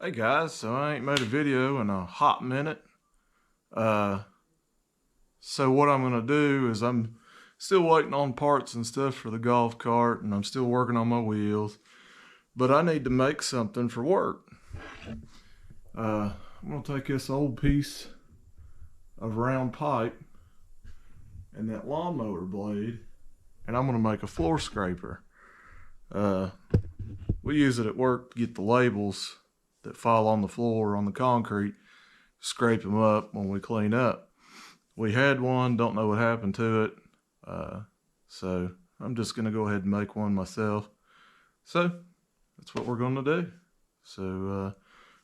Hey guys, so I ain't made a video in a hot minute. So what I'm gonna do is I'm still waiting on parts and stuff for the golf cart, and I'm still working on my wheels, but I need to make something for work. I'm gonna take this old piece of round pipe and that lawnmower blade, and I'm gonna make a floor scraper. We use it at work to get the labels that fall on the floor on the concrete, scrape them up when we clean up. We had one, don't know what happened to it, so I'm just gonna go ahead and make one myself. So that's what we're gonna do. So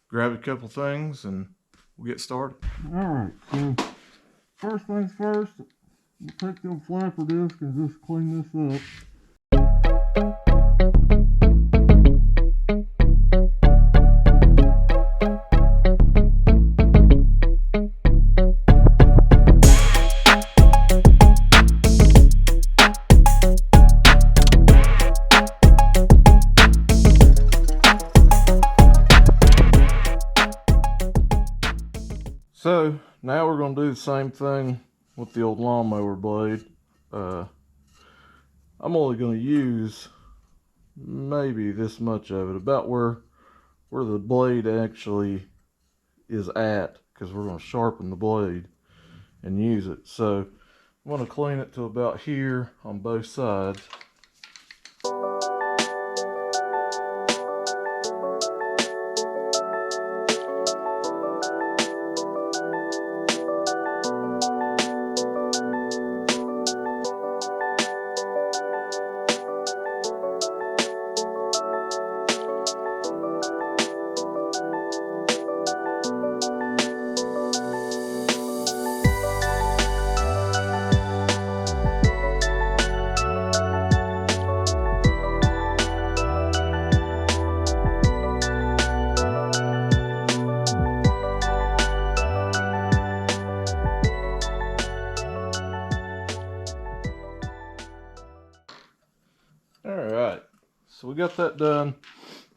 grab a couple things and we'll get started. Alright, so first things first, we'll take the flapper disc and just clean this up. So now we're going to do the same thing with the old lawnmower blade. I'm only going to use maybe this much of it, about where the blade actually is at, because we're going to sharpen the blade and use it. So I'm going to clean it to about here on both sides. Alright, so we got that done.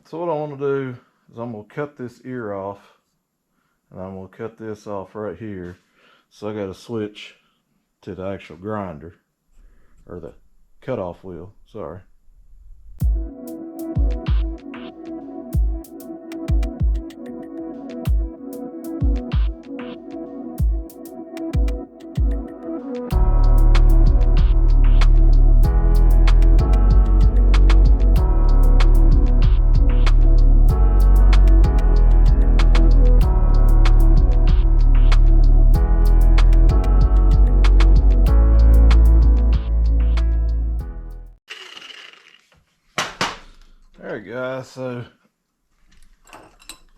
So what I want to do is I'm going to cut this ear off, and I'm going to cut this off right here. So I got to switch to the actual grinder, or the cutoff wheel, sorry. Alright guys, so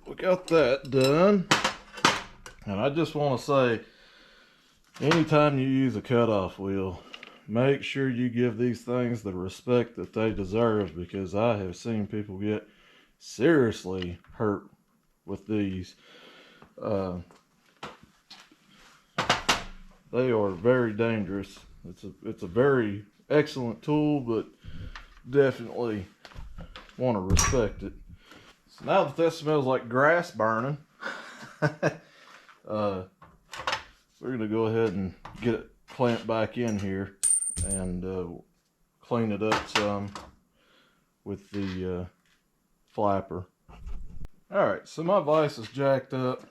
we got that done, and I just want to say, anytime you use a cutoff wheel, make sure you give these things the respect that they deserve, because I have seen people get seriously hurt with these. They are very dangerous. It's a very excellent tool, but definitely want to respect it. So now that smells like grass burning, we're gonna go ahead and get it clamped back in here and clean it up some with the flapper. All right, so my vise is jacked up,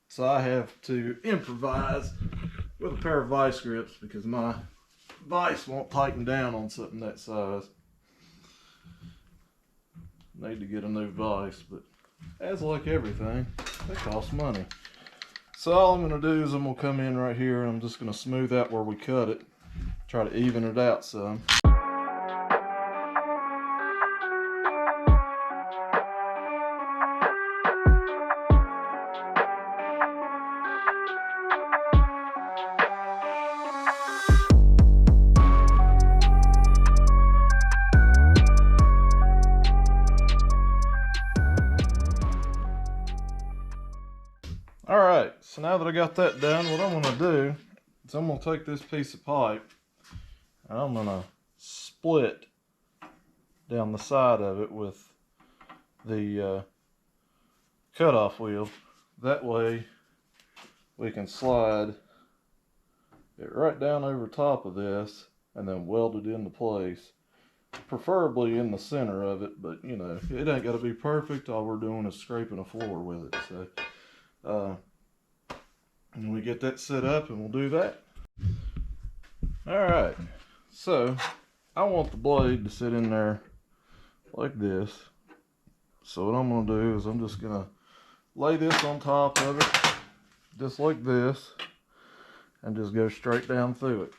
so I have to improvise with a pair of vice grips because my vise won't tighten down on something that size. Need to get a new vise, but as like everything, that costs money. So all I'm going to do is I'm going to come in right here and I'm just going to smooth out where we cut it, try to even it out some. Alright, so now that I got that done, what I'm going to do is I'm going to take this piece of pipe and I'm going to split down the side of it with the cutoff wheel. That way we can slide it right down over top of this and then weld it into place. Preferably in the center of it, but you know, it ain't got to be perfect. All we're doing is scraping a floor with it. So, and we get that set up and we'll do that. Alright, so I want the blade to sit in there like this. So what I'm going to do is I'm just going to lay this on top of it, just like this, and just go straight down through it.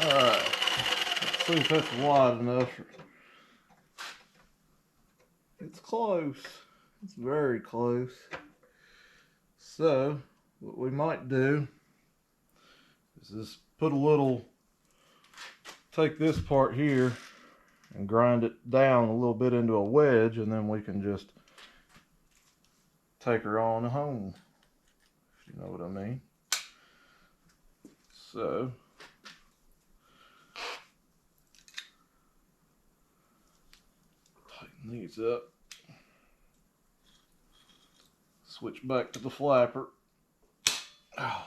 Alright, let's see if that's wide enough. It's close. It's very close. So, what we might do is just put a little, take this part here and grind it down a little bit into a wedge, and then we can just take her on home, if you know what I mean. So, tighten these up. Switch back to the flapper. Oh.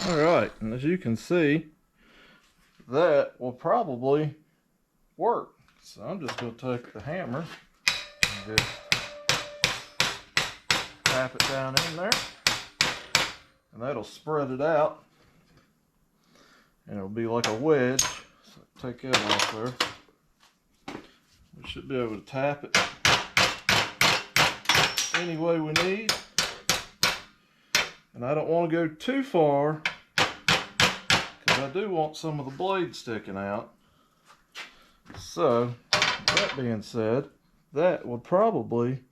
Alright, and as you can see, that will probably work. So I'm just going to take the hammer and just tap it down in there, and that'll spread it out, and it'll be like a wedge. So take that off there. We should be able to tap it any way we need. And I don't want to go too far, because I do want some of the blade sticking out. So, that being said, that would probably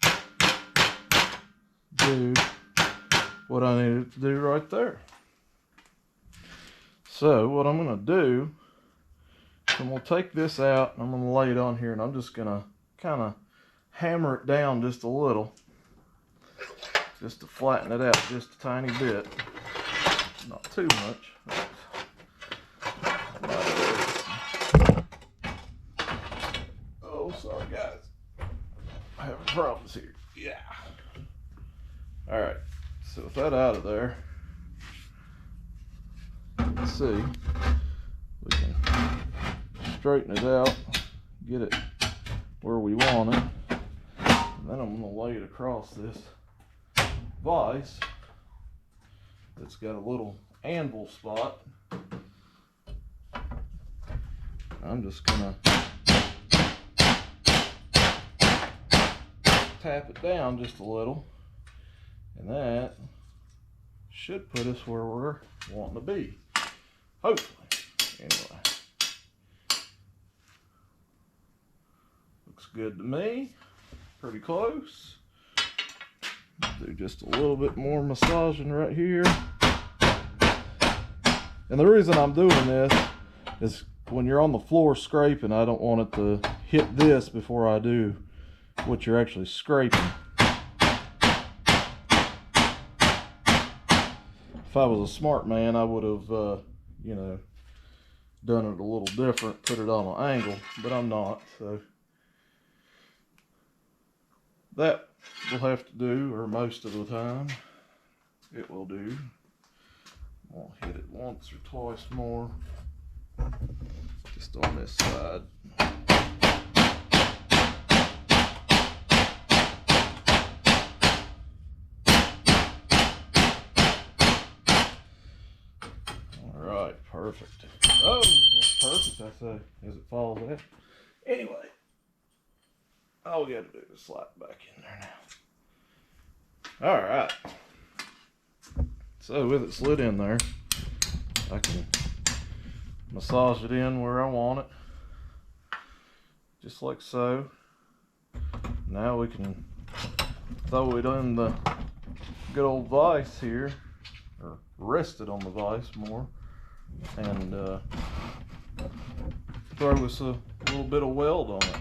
do what I needed to do right there. So, what I'm going to do, I'm going to take this out, and I'm going to lay it on here, and I'm just going to kind of hammer it down just a little, just to flatten it out just a tiny bit. Not too much. Oh, sorry guys. I'm having problems here. Yeah. Alright, so with that out of there, let's see. We can straighten it out, get it where we want it. And then I'm going to lay it across this vise that's got a little anvil spot. I'm just gonna tap it down just a little, and that should put us where we're wanting to be, hopefully. Anyway, looks good to me, pretty close. Do just a little bit more massaging right here. And the reason I'm doing this is when you're on the floor scraping, I don't want it to hit this before I do what you're actually scraping. If I was a smart man, I would have, you know, done it a little different, put it on an angle, but I'm not, so that will have to do, or most of the time it will do. I'll hit it once or twice more, just on this side. Alright, perfect. Oh, that's perfect, I say, as it falls out. Anyway, all we gotta do is slide it back in there now. All right. So with it slid in there, I can massage it in where I want it, just like so. Now we can throw it in the good old vise here, or rest it on the vise more, and throw us a little bit of weld on it.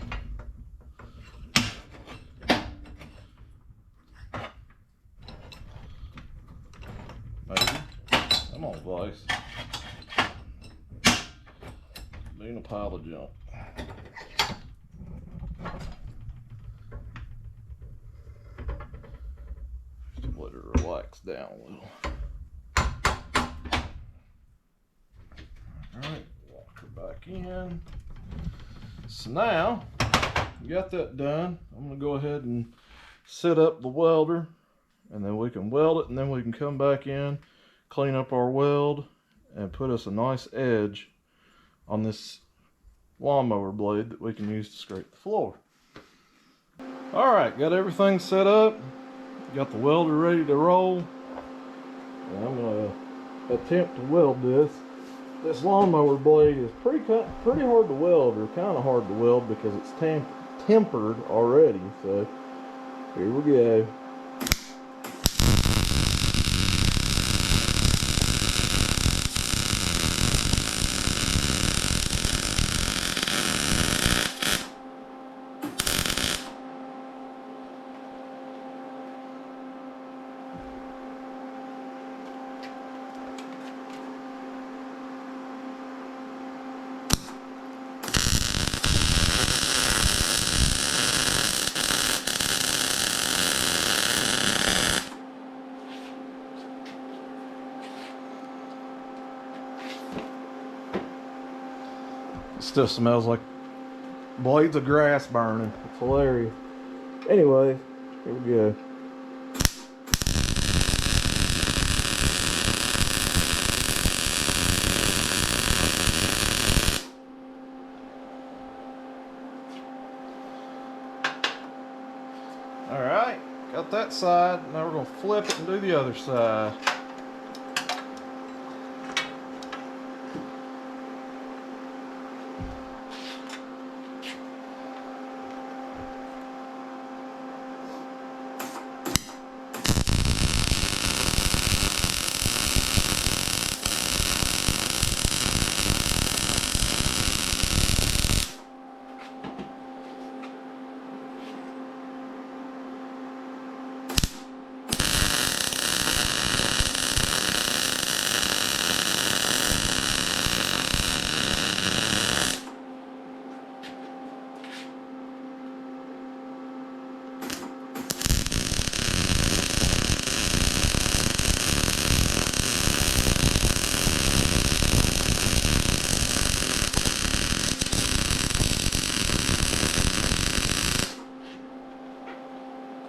Maybe. Come on, vise. Being a pile of junk. Just let it relax down a little. Alright, walk her back in. So now, we got that done. I'm going to go ahead and set up the welder, and then we can weld it, and then we can come back in, clean up our weld, and put us a nice edge on this lawnmower blade that we can use to scrape the floor. Alright, got everything set up. Got the welder ready to roll. And I'm going to attempt to weld this. This lawnmower blade is pretty hard to weld, or kind of hard to weld, because it's tempered already. So here we go. Still smells like blades of grass burning. It's hilarious. Anyway, here we go. Alright, got that side. Now we're going to flip it and do the other side.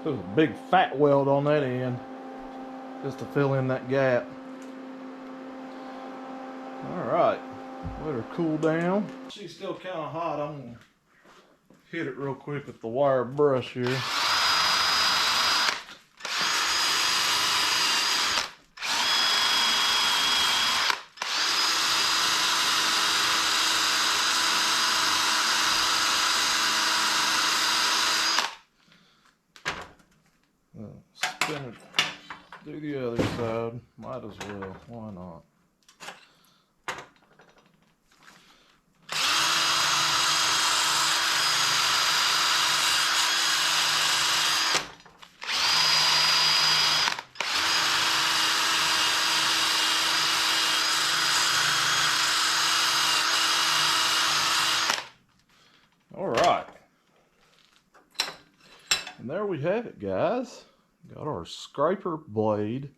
There's a big fat weld on that end, just to fill in that gap. Alright, let her cool down. She's still kind of hot. I'm going to hit it real quick with the wire brush here. Spin it, do the other side. Might as well. Why not? All right. And there we have it, guys. Got our scraper blade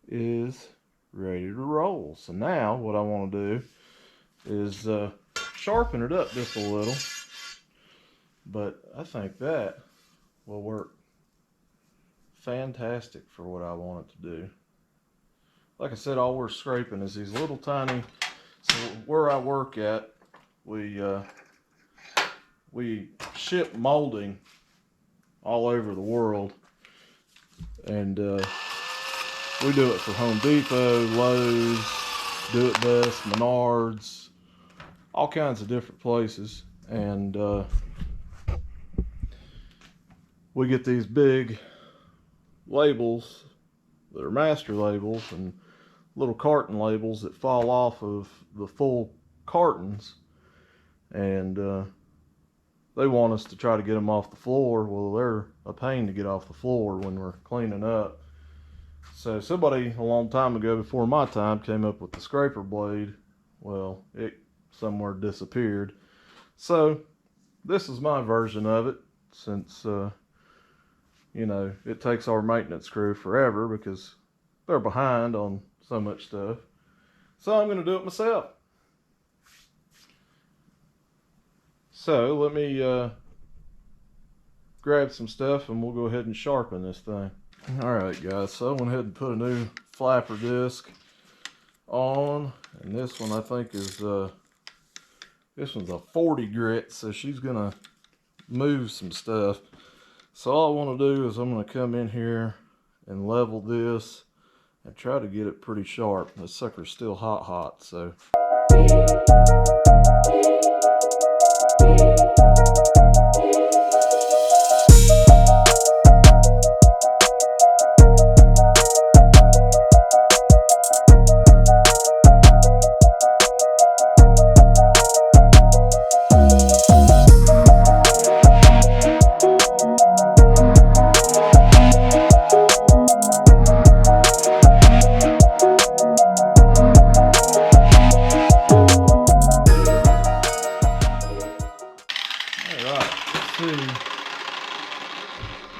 is ready to roll. So now what I want to do is sharpen it up just a little, but I think that will work fantastic for what I want it to do. Like I said, all we're scraping is these little tiny, so where I work at, we ship molding all over the world, and we do it for Home Depot, Lowe's, Do It Best, Menards, all kinds of different places. And we get these big labels that are master labels and little carton labels that fall off of the full cartons, and they want us to try to get them off the floor. Well, they're a pain to get off the floor when we're cleaning up. So somebody a long time ago, before my time, came up with the scraper blade. Well, it somewhere disappeared. So this is my version of it, since you know, it takes our maintenance crew forever because they're behind on so much stuff. So I'm going to do it myself. So let me grab some stuff and we'll go ahead and sharpen this thing. Alright guys, so I went ahead and put a new flapper disc on, and this one I think is this one's a 40 grit, so she's gonna move some stuff. So all I want to do is I'm going to come in here and level this and try to get it pretty sharp. This sucker's still hot, so.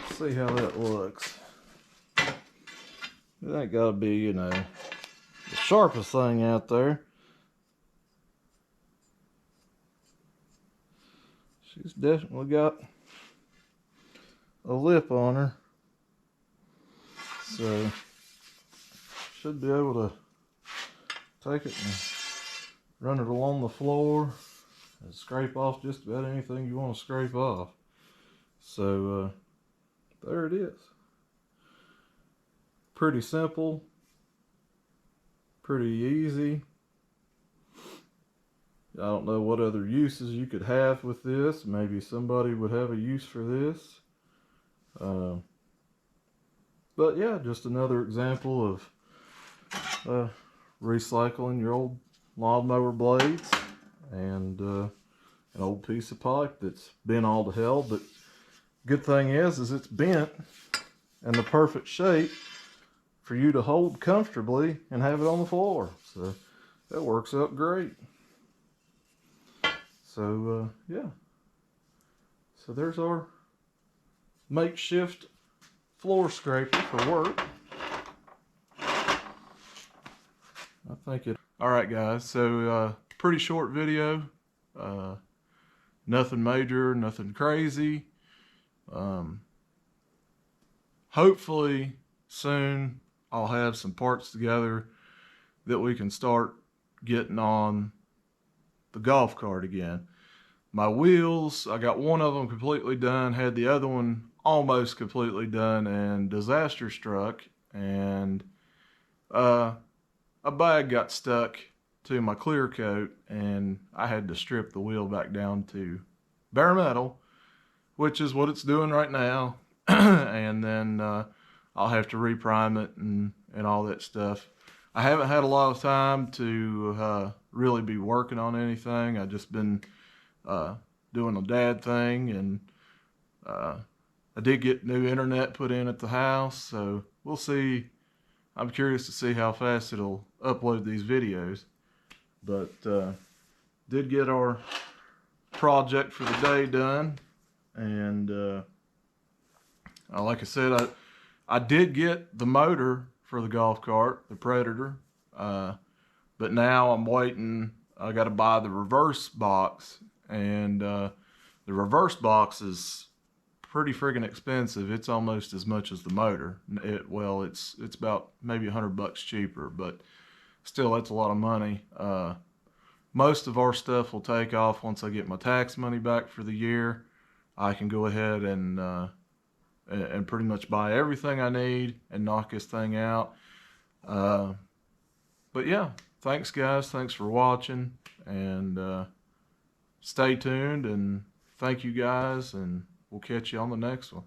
See how that looks. That gotta be, you know, the sharpest thing out there. She's definitely got a lip on her, so should be able to take it and run it along the floor and scrape off just about anything you want to scrape off. So there it is. Pretty simple, pretty easy. I don't know what other uses you could have with this. Maybe somebody would have a use for this. But yeah, just another example of recycling your old lawnmower blades and an old piece of pipe that's been all to hell. But good thing is it's bent in the perfect shape for you to hold comfortably and have it on the floor. So that works out great. So yeah, so there's our makeshift floor scraper for work. I think it. All right guys, so pretty short video, nothing major, nothing crazy. Hopefully soon I'll have some parts together that we can start getting on the golf cart again. My wheels, I got one of them completely done, had the other one almost completely done, and disaster struck, and a bag got stuck to my clear coat, and I had to strip the wheel back down to bare metal, which is what it's doing right now. And then I'll have to reprime it and all that stuff. I haven't had a lot of time to really be working on anything. I've just been doing a dad thing, and I did get new internet put in at the house, so we'll see. I'm curious to see how fast it'll upload these videos. But did get our project for the day done, and like I said, I did get the motor for the golf cart, the Predator, but now I'm waiting. I got to buy the reverse box, and the reverse box is pretty friggin' expensive. It's almost as much as the motor. It's about maybe $100 cheaper, but still, that's a lot of money. Most of our stuff will take off once I get my tax money back for the year. I can go ahead and pretty much buy everything I need and knock this thing out. But yeah, thanks guys. Thanks for watching, and stay tuned, and thank you guys, and we'll catch you on the next one.